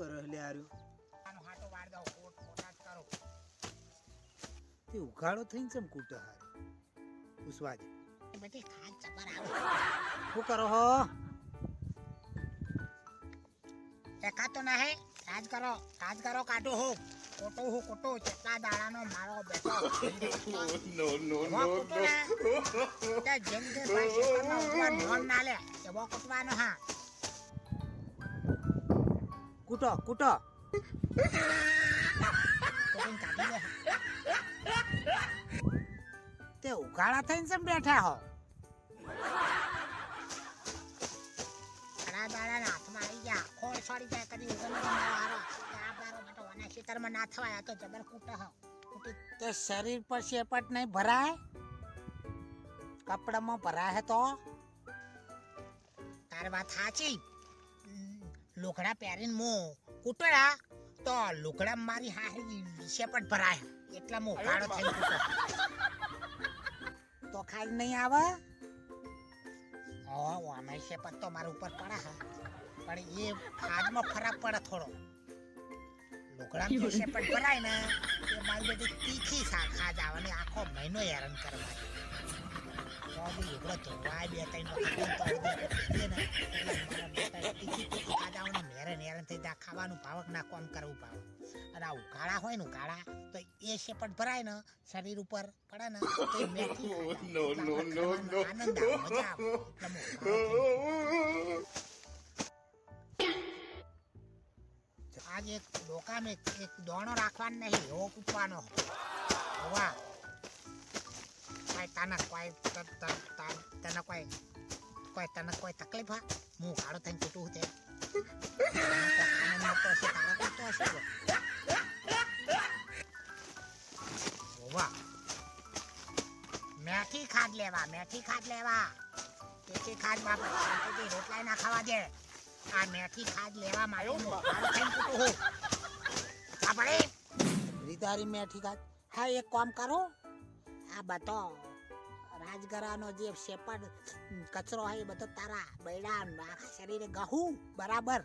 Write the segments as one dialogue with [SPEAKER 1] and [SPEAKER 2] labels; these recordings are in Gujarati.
[SPEAKER 1] કરે લે આર્યો
[SPEAKER 2] આનો હાટો વાળ દો કોટા જ કરો
[SPEAKER 1] તે ઉઘાડો થઈને ચમ કૂટે હારે ઉસવા દે
[SPEAKER 2] બધી ખાજ ચબર આવે
[SPEAKER 1] શું કરો હો
[SPEAKER 2] દેખાતો ના હે રાજ કરો કાઢો હો કોટો ચેટલા દાડાનો મારો બેટો
[SPEAKER 3] No, no, no, no.
[SPEAKER 2] તે જેમ કે ભાઈ શેપરમાં ઉતવા નોન ના લે એવો કૂટવાનો હા
[SPEAKER 1] કૂટો
[SPEAKER 2] કોટીને કાઢી લે
[SPEAKER 1] તે ઉઘાડા થઈને ચમ બેઠા હો
[SPEAKER 2] ઘણા દાડાના હાથમાં આવી ગયા ખોળ છોડી જાય કદી ઉગમ હારો આ બારો બેટો અને ખેતરમાં ના થવાય આ તો જબર કૂટો હો કૂટી
[SPEAKER 1] તે શરીર પર શેપટ નહીં ભરાય કપડામાં ભરાય હે તો
[SPEAKER 2] તાર વાત સાચી લોકડા પહેરીને મો કૂટડા તો લોકડા મારી હારી શેપટ ભરાય એટલા મો કાળો થઈને કૂટો
[SPEAKER 1] તો ખાઈ નહીં આવે
[SPEAKER 2] ઓ અમે શેપટ તો મારા ઉપર પડે હા પણ એ ખાજમાં ફરક પડે થોડો લોકડામાં જે શેપટ ભરાય ને એ મારી બધી તીખી ખાજ આવે ને આખો મહિનો હેરાન કરવા તો બી લોકડો ધોવાય બે ત્રણ તીખી ખાજ આવે ને હેરાન થઈ જાય ખાવાનું ભાવક ના કોમ કરવું ભાવ અને આ ઉકાળા હોય ને ઉકાળા તો એ શેપટ ભરાય ને શરીર ઉપર પડે ને તો એ મેથી
[SPEAKER 3] No, no, no, no.
[SPEAKER 2] આનંદ આવે મજા આવે એટલે આજ એક ડોકામાં એક દોણો રાખવાનો નહીં એવો કૂટવાનો વાહ કોઈ તને કોઈ તકલીફ હા હું ગાળો થઈને કૂટું તે આનંદ તો હશે તારા કૂટતો હશે વાહ મેથી ખાદ લેવા તેથી ખાદ બાપા રોટલા ના ખાવા દે આ મેથી ખાદ લેવા માટે હું ગાળો થઈને કૂટું હું આ પડે
[SPEAKER 1] રીતારી મેઠી કાચ હા એક કામ કરો આ બધો રાજગરાનો જે શેપડ કચરો હોય એ બધો તારા બૈડા આખા શરીરે ગહું બરાબર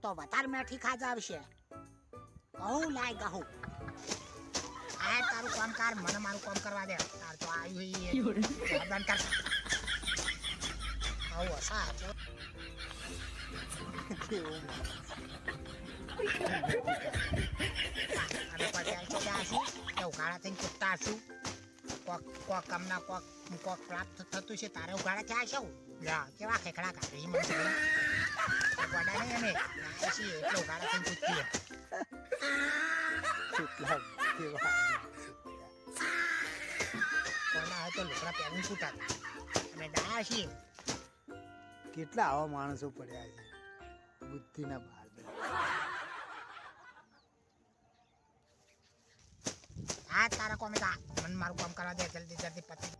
[SPEAKER 1] તો વધારે મેઠી ખાજ આવશે ગહું લાય ગહું
[SPEAKER 2] આ તારું કામ કર મને મારું કામ કરવા દે તાર તો આવ્યું જવાબદાર કર આવું હસા હતો અને પછી આવી જાશું એવું ગાળા થઈને કૂટતા હશું કોક કમના કોક પ્રાપ્ત થતું છે તારે ઉઘાડા થયા છે જા કેવા ખેખડા કાઢી મને વડા નહીં અમે છીએ એટલે ઉઘાડા થઈને કૂદતીએ કોના હોય તો લોકડા પહેરીને કૂટાતા અમે ડાયા છીએ
[SPEAKER 1] કેટલા આવા માણસો પડ્યા છે બુદ્ધિના બહાર
[SPEAKER 2] આ તારા કોમે તા મને મારું કામ કરવા દે જલ્દી પતી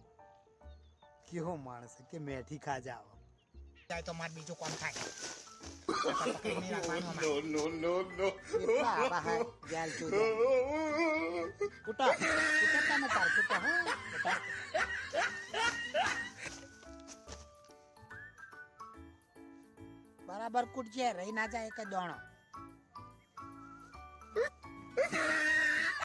[SPEAKER 1] કેવો માણસ છે કે મેઠી ખાજા આવો
[SPEAKER 2] જાય તો મારે બીજું કામ થાય પકડી નહીં રાખવાનું અમારે.
[SPEAKER 3] No, no, no, no.
[SPEAKER 1] કેટલા આવા હે જાલ ચોદા કૂટો તમે તાર કૂટો હા બતા બરાબર કૂટજે રહી ના જાય કે દોણો